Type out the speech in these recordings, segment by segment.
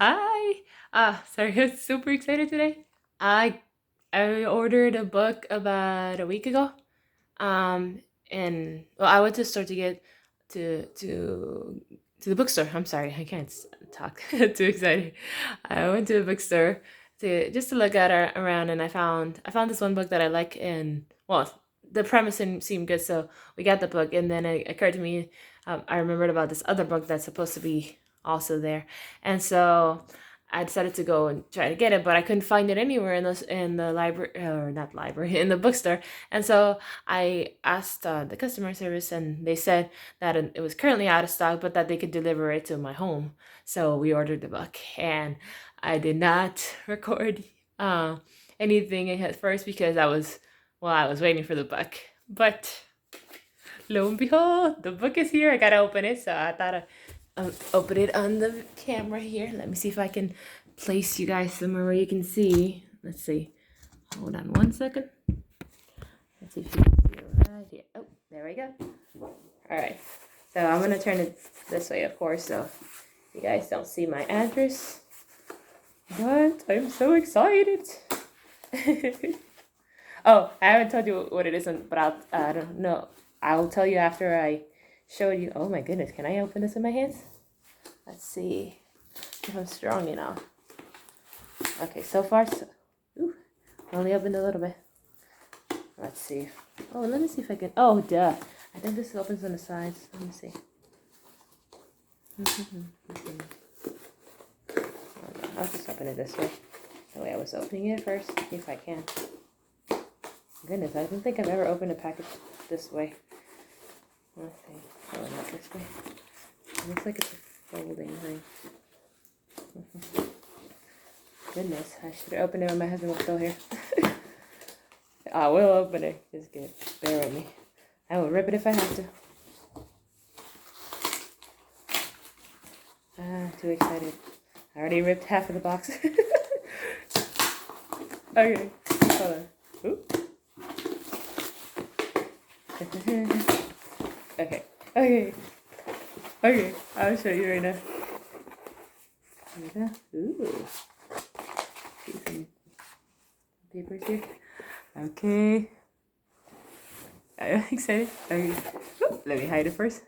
Hi. Sorry, I'm super excited today. I I ordered a book about a week ago. Um, and well, I went to the store to get to the bookstore. I'm sorry, I can't talk. Too excited. I went to the bookstore to just to look at around, and I found this one book that I like, and well, the premise seemed good, so we got the book, and then it occurred to me, I remembered about this other book that's supposed to be also there, and so I decided to go and try to get it, but I couldn't find it anywhere in the library, or not library, in the bookstore. And so I asked the customer service, and they said that it was currently out of stock, but that they could deliver it to my home. So we ordered the book, and I did not record uh, anything at first because I was waiting for the book. But lo and behold, the book is here. I gotta open it, so I thought I'd open it on the camera here. Let me see if I can place you guys somewhere where you can see. Let's see. Hold on one second. Let's see if you can see it right here. Oh, there we go. All right. So I'm gonna turn it this way, of course, so you guys don't see my address. But I'm so excited. Oh, I haven't told you what it is, but I don't know. I'll tell you after I show you. Oh my goodness, can I open this in my hands? Let's see if I'm strong enough. Okay, so far, ooh, I only opened a little bit. Let's see. Oh, let me see if I can. Oh, duh. I think this opens on the sides. Let me see. I'll just open it this way. The way I was opening it first. See if I can. Goodness, I don't think I've ever opened a package this way. Let's see. Oh, not this way. It looks like it's a folding thing. Goodness, I should have opened it when my husband was still here. I will open it. Just bear with me. I will rip it if I have to. Too excited. I already ripped half of the box. Okay, hold on. Oop. Okay, I'll show you right now. There we go. Ooh. See some papers here. Okay. I'm excited. Okay. Oop, let me hide it first.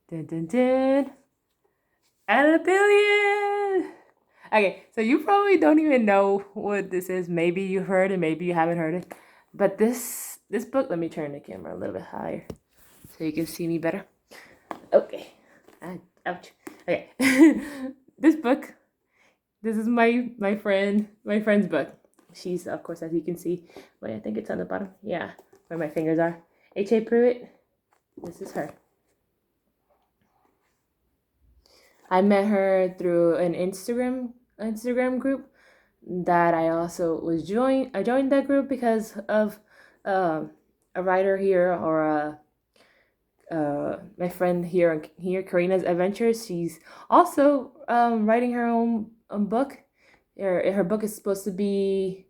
Dun dun dun. Anelthalien! Okay, so you probably don't even know what this is. Maybe you heard it, maybe you haven't heard it. But this book, let me turn the camera a little bit higher so you can see me better. Okay. Ouch. Okay. This book, this is my friend's book. She's, of course, as you can see. Wait, I think it's on the bottom. Yeah, where my fingers are. H.A. Pruitt. This is her. I met her through an Instagram group that I also I joined that group because of a writer here, or my friend here, Careena's Adventures. She's also writing her own book. Her book is supposed to be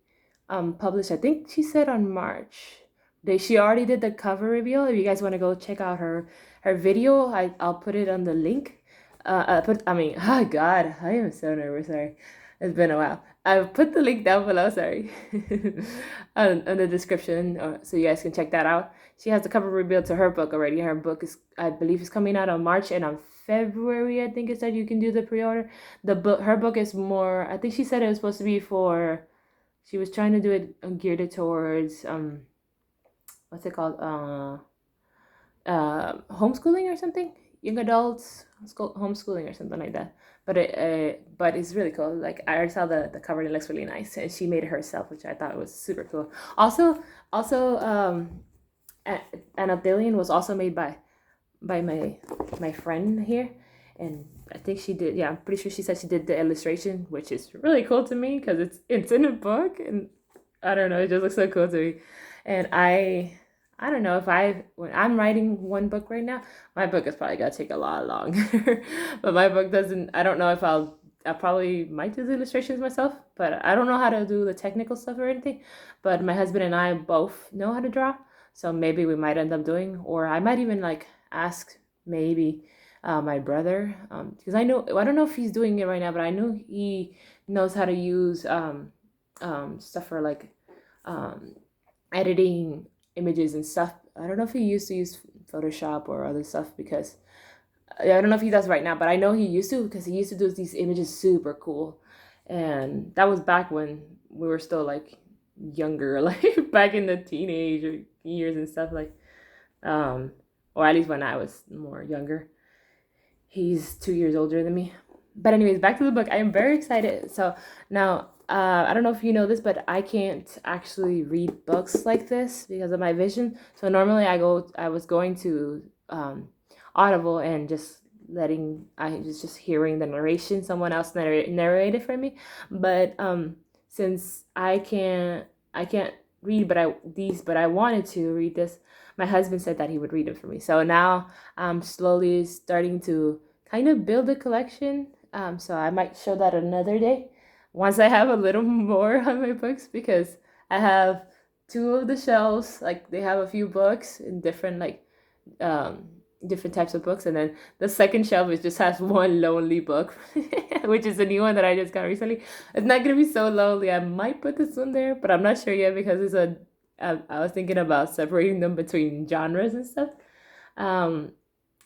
published, I think she said, on March. She already did the cover reveal. If you guys want to go check out her video, I'll put it on the link. Oh God, I am so nervous. Sorry, it's been a while. I've put the link down below. Sorry, on the description, so you guys can check that out. She has the cover reveal to her book already. Her book is, I believe, is coming out on March, and on February, I think it said you can do the pre-order. Her book is more. I think she said it was supposed to be for. She was trying to do it geared towards what's it called? Homeschooling or something, young adults homeschooling or something like that. But it's really cool. Like, I already saw the cover, and it looks really nice, and she made it herself, which I thought was super cool. Also, Anelthalien was also made by my friend here, and I think she did. Yeah, I'm pretty sure she said she did the illustration, which is really cool to me because it's in a book, and I don't know, it just looks so cool to me. And I don't know if when I'm writing one book right now, my book is probably gonna take a lot longer. But my book doesn't. I don't know if I probably might do the illustrations myself, but I don't know how to do the technical stuff or anything. But my husband and I both know how to draw, so maybe we might end up doing, or I might even like ask maybe my brother, because I don't know if he's doing it right now, but I know he knows how to use stuff for like um, editing images and stuff. I don't know if he used to use Photoshop or other stuff because I don't know if he does right now, but I know he used to because he used to do these images super cool, and that was back when we were still like younger, like back in the teenage years and stuff like, um, or at least when I was more younger. He's 2 years older than me. But anyways, back to the book. I am very excited. So now, I don't know if you know this, but I can't actually read books like this because of my vision. So normally I was going to Audible and just I was just hearing the narration, someone else narrate it for me. But since I can't read, but I wanted to read this. My husband said that he would read it for me. So now I'm slowly starting to kind of build a collection. So I might show that another day once I have a little more on my books because I have two of the shelves. Like they have a few books in different um, different types of books, and then the second shelf is just has one lonely book, which is a new one that I just got recently. It's not gonna be so lonely. I might put this one there, but I'm not sure yet because I was thinking about separating them between genres and stuff. Um,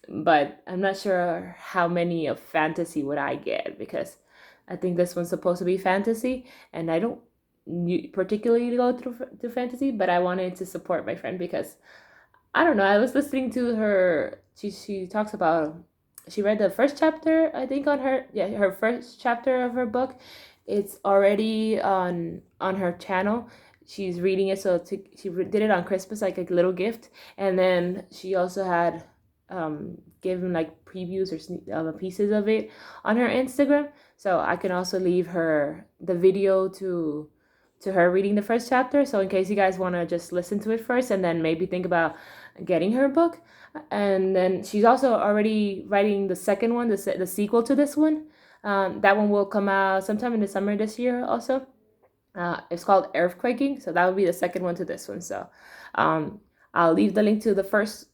but I'm not sure how many of fantasy would I get because I think this one's supposed to be fantasy, and I don't particularly go through to fantasy, but I wanted to support my friend because I don't know. I was listening to her. She talks about she read the first chapter. I think on her first chapter of her book. It's already on her channel. She's reading it, so did it on Christmas like a little gift, and then she also had given like previews or pieces of it on her Instagram. So I can also leave her the video to her reading the first chapter. So in case you guys want to just listen to it first and then maybe think about getting her book. And then she's also already writing the second one, the sequel to this one. That one will come out sometime in the summer this year also. It's called Earthquaking, so that would be the second one to this one. So um, I'll leave the link to the first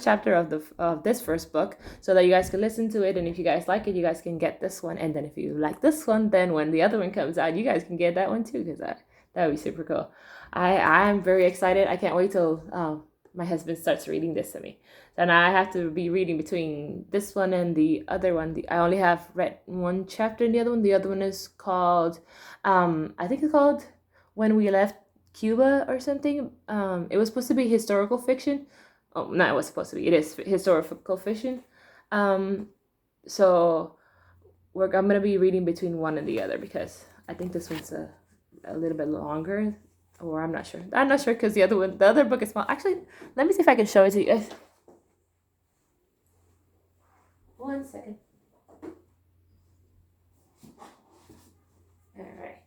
chapter of this first book so that you guys can listen to it. And if you guys like it, you guys can get this one. And then if you like this one, then when the other one comes out, you guys can get that one too because that would be super cool. I'm very excited. I can't wait till my husband starts reading this to me. So now I have to be reading between this one and the other one. I only have read one chapter in the other one. The other one is called, I think it's called When We Left Cuba or something. It was supposed to be historical fiction. Oh, no, it was supposed to be. It is historical fiction. Um, so I'm gonna be reading between one and the other because I think this one's a little bit longer, or I'm not sure. I'm not sure because the other book is small. Actually, let me see if I can show it to you guys. 1 second. All right.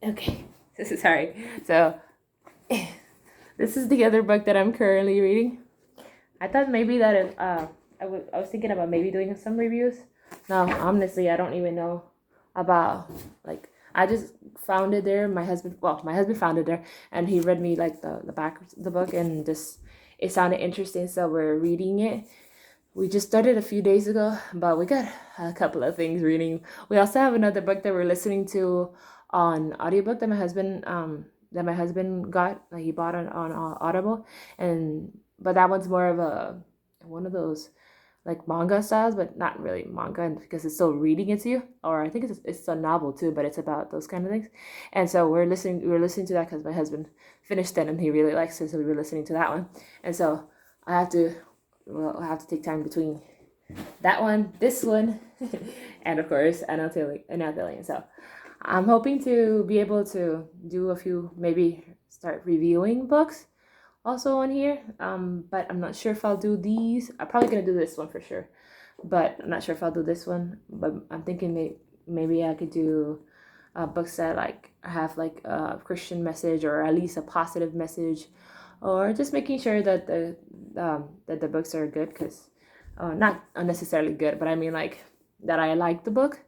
Okay. Sorry. So this is the other book that I'm currently reading. I thought maybe that I was thinking about maybe doing some reviews. No, honestly, I don't even know about like I just found it there. My husband found it there, and he read me like the back of the book, and just it sounded interesting, so we're reading it. We just started a few days ago, but we got a couple of things reading. We also have another book that we're listening to on audiobook that my husband got, like he bought on Audible, and but that one's more of one of those like manga styles, but not really manga because it's still reading it to you. Or I think it's a novel too, but it's about those kind of things. And so we're listening to that because my husband finished it and he really likes it, so we were listening to that one. And so I have to take time between that one, this one, and of course Anelthalien. So I'm hoping to be able to do a few, maybe start reviewing books also on here. But I'm not sure if I'll do these. I'm probably gonna do this one for sure, but I'm not sure if I'll do this one. But I'm thinking maybe I could do books that like have like a Christian message or at least a positive message, or just making sure that the books are good, because not unnecessarily good, but I mean like that I like the book.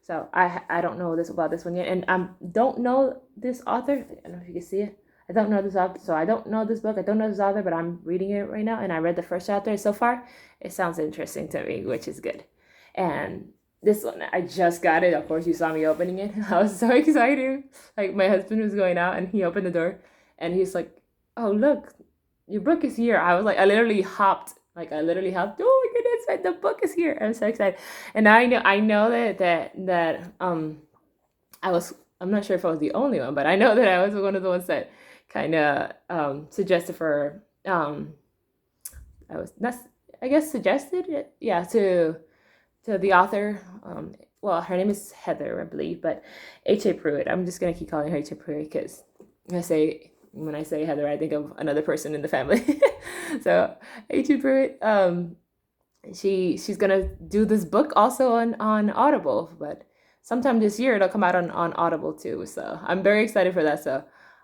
So I don't know this about this one yet, and don't know this author. I don't know if you can see it. I don't know this author, so I don't know this book. I don't know this author, but I'm reading it right now, and I read the first chapter. So far, it sounds interesting to me, which is good. And this one, I just got it. Of course, you saw me opening it. I was so excited. Like, my husband was going out, and he opened the door, and he's like, "Oh, look, your book is here." I was like, I literally hopped. Like, I literally hopped. Oh my goodness, the book is here. I'm so excited. And now I know that I'm not sure if I was the only one, but I know that I was one of the ones that kind of suggested for I was not I guess suggested it, yeah, to the author. Well, her name is Heather, I believe, but H.A. Pruitt. I'm just gonna keep calling her H.A. Pruitt because when I say Heather, I think of another person in the family. So H.A. Pruitt, she's gonna do this book also on Audible, but sometime this year it'll come out on Audible too. So I'm very excited for that. So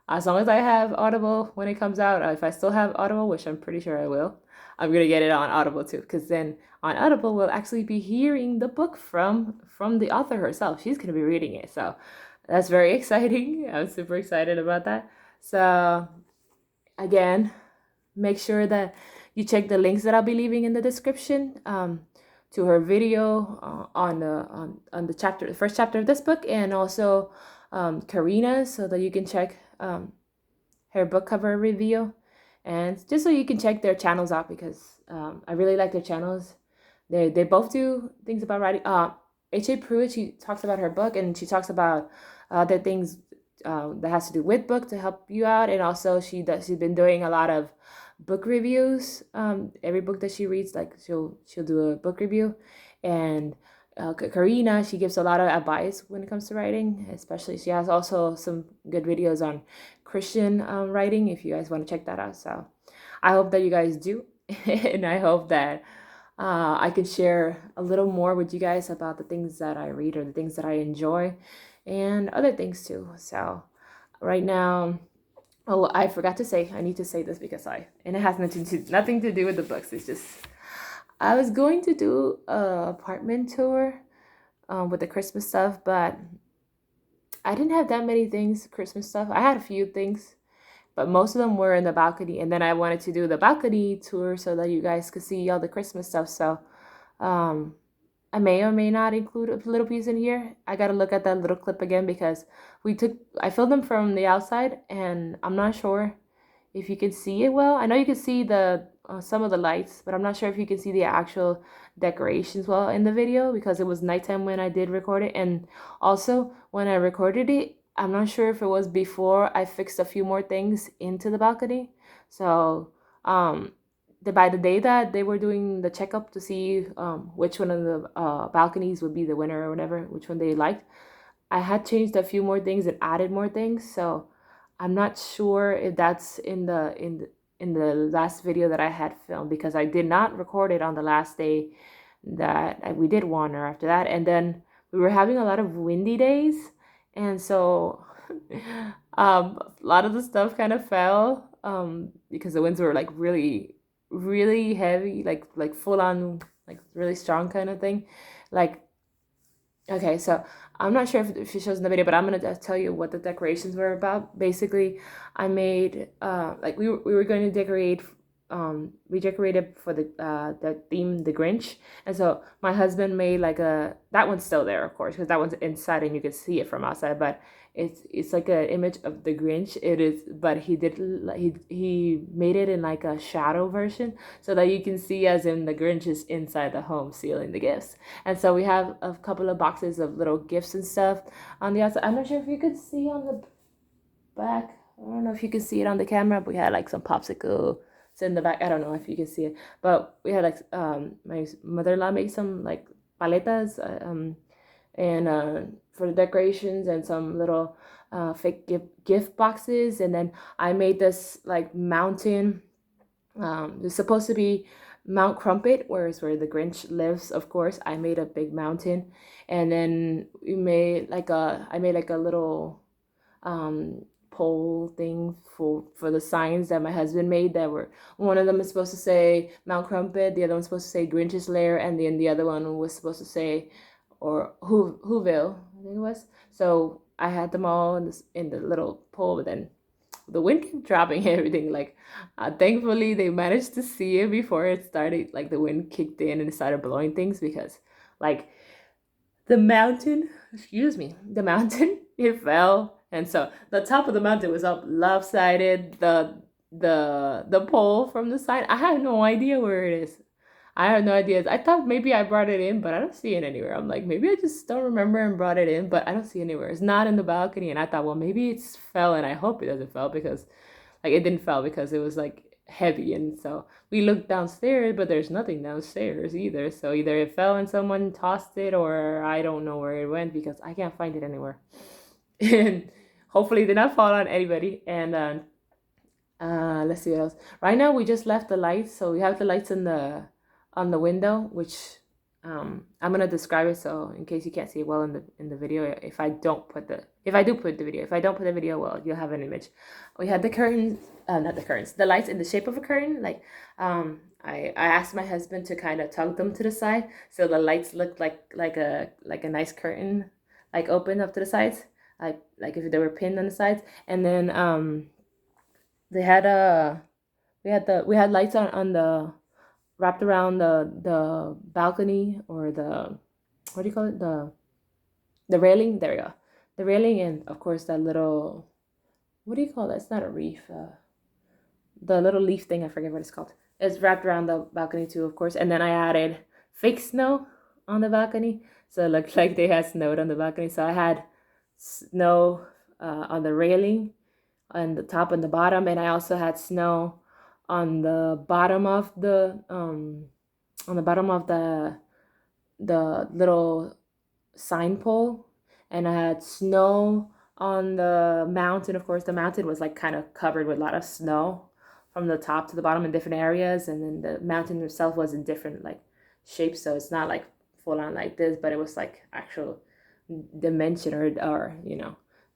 as long as I have Audible when it comes out, if I still have Audible, which I'm pretty sure I will, I'm gonna get it on Audible too, because then on Audible we'll actually be hearing the book from the author herself. She's gonna be reading it. So that's very exciting. I'm super excited about that. So again, make sure that you check the links that I'll be leaving in the description to her video on the first chapter of this book, and also Careena, so that you can check her book cover review, and just so you can check their channels out, because I really like their channels. They both do things about writing. H.A. Pruitt, she talks about her book, and she talks about other things that has to do with book to help you out, and also she's been doing a lot of book reviews. Every book that she reads, like she'll do a book review. And Careena, she gives a lot of advice when it comes to writing, especially she has also some good videos on Christian writing, if you guys want to check that out. So I hope that you guys do. And I hope that I can share a little more with you guys about the things that I read or the things that I enjoy and other things too. So right now, oh, I forgot to say, I need to say this because and it has nothing to do with the books. It's just, I was going to do a apartment tour with the Christmas stuff, but I didn't have that many things, Christmas stuff. I had a few things, but most of them were in the balcony. And then I wanted to do the balcony tour so that you guys could see all the Christmas stuff. So I may or may not include a little piece in here. I got to look at that little clip again, because I filmed them from the outside, and I'm not sure if you can see it well. I know you can see the some of the lights, but I'm not sure if you can see the actual decorations well in the video, because it was nighttime when I did record it. And also when I recorded it, I'm not sure if it was before I fixed a few more things into the balcony. So by the day that they were doing the checkup to see which one of the balconies would be the winner or whatever, which one they liked, I had changed a few more things and added more things. So I'm not sure if that's in the last video that I had filmed, because I did not record it on the last day that we did one, or after that. And then we were having a lot of windy days, and so a lot of the stuff kind of fell because the winds were like really really heavy, like full on, like really strong kind of thing. Like, okay, so I'm not sure if she shows in the video, but I'm gonna tell you what the decorations were about. Basically, I made like we were going to decorate. We decorated for the theme, the Grinch, and so my husband made like that one's still there, of course, because that one's inside and you can see it from outside, but it's like an image of the Grinch. It is, but he made it in like a shadow version, so that you can see as in the Grinch is inside the home sealing the gifts. And so we have a couple of boxes of little gifts and stuff on the outside. I'm not sure if you could see on the back. I don't know if you can see it on the camera, but we had like some popsicle in the back. I don't know if you can see it, but we had like my mother-in-law made some like paletas and for the decorations, and some little fake gift boxes. And then I made this like mountain. It's supposed to be Mount Crumpet, where the Grinch lives, of course. I made a big mountain, and then I made like a little pole thing for the signs that my husband made, that were, one of them is supposed to say Mount Crumpet, the other one's supposed to say Grinch's Lair, and then the other one was supposed to say, or Whoville, I think it was. So I had them all in the little pole, but then the wind kept dropping everything. Like, thankfully they managed to see it before it started. Like the wind kicked in and it started blowing things because, like, the mountain, excuse me, the mountain, it fell, and so the top of the mountain was up lopsided. The pole from the side, I have no idea where it is. I have no idea. I thought maybe I brought it in, but I don't see it anywhere. I'm like, maybe I just don't remember and brought it in, but I don't see it anywhere. It's not in the balcony, and I thought, well, maybe it's fell, and I hope it doesn't fell because, like, it didn't fall because it was like heavy, and so we looked downstairs, but there's nothing downstairs either. So either it fell and someone tossed it, or I don't know where it went because I can't find it anywhere. And hopefully it did not fall on anybody. And let's see what else. Right now we just left the lights, so we have the lights in the on the window, which I'm gonna describe it so in case you can't see it well in the video. If I do put the video, well, you'll have an image. We had the curtains, not the curtains, the lights in the shape of a curtain. Like, I asked my husband to kind of tug them to the side so the lights looked like a nice curtain, like open up to the sides, like if they were pinned on the sides. And then they had we had lights on the wrapped around the balcony, or the, what do you call it, the railing. There we go, the railing. And of course that little, what do you call that, it's not a reef, the little leaf thing, I forget what it's called. It's wrapped around the balcony too, of course. And then I added fake snow on the balcony, so it looked like they had snowed on the balcony. So I had snow on the railing, on the top and the bottom, and I also had snow on the bottom of the the little sign pole, and I had snow on the mountain. Of course, the mountain was like kind of covered with a lot of snow from the top to the bottom in different areas, and then the mountain itself was in different like shapes, so it's not like full on like this, but it was like actual dimension, or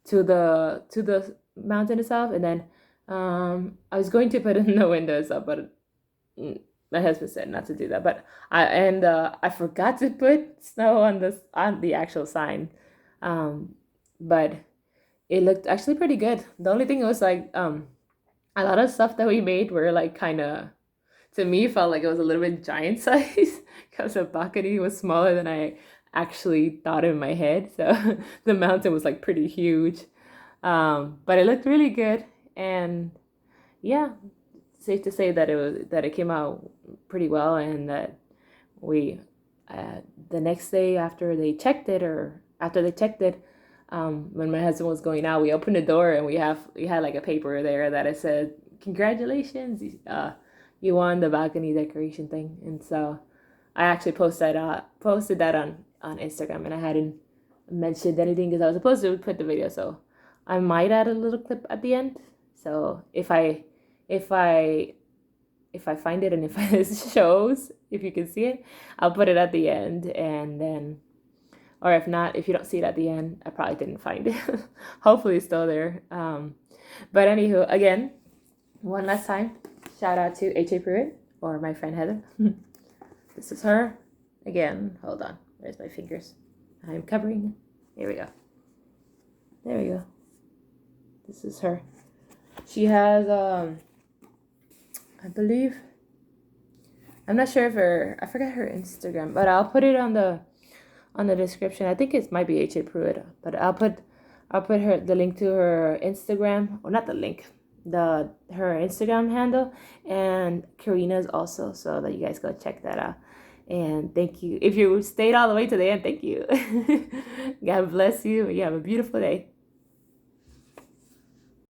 to the mountain itself. And then I was going to put in the windows up, but my husband said not to do that. But I forgot to put snow on the actual sign, but it looked actually pretty good. The only thing was like a lot of stuff that we made were like kind of, to me, felt like it was a little bit giant size because the balcony was smaller than I actually thought in my head. So the mountain was like pretty huge, but it looked really good. And yeah, safe to say that it came out pretty well, and that we the next day after they checked it, when my husband was going out, we opened the door and we had like a paper there that it said, "Congratulations, you won the balcony decoration thing." And so I actually posted that on Instagram, and I hadn't mentioned anything because I was supposed to put the video, so I might add a little clip at the end. So if I find it, and if it shows, if you can see it, I'll put it at the end. And then, or if not, if you don't see it at the end, I probably didn't find it. Hopefully it's still there. But anywho, again, one last time, shout out to H.A. Pruitt, or my friend Heather. This is her. Again, hold on. Where's my fingers? I'm covering. Here we go. There we go. This is her. She has, I believe, I'm not sure if I forgot her Instagram, but I'll put it on the description. I think it might be H.A. Pruitt, but I'll put the link to her Instagram, or not the link, her Instagram handle, and Careena's also, so that you guys go check that out. And thank you if you stayed all the way to the end. Thank you. God bless you. You have a beautiful day.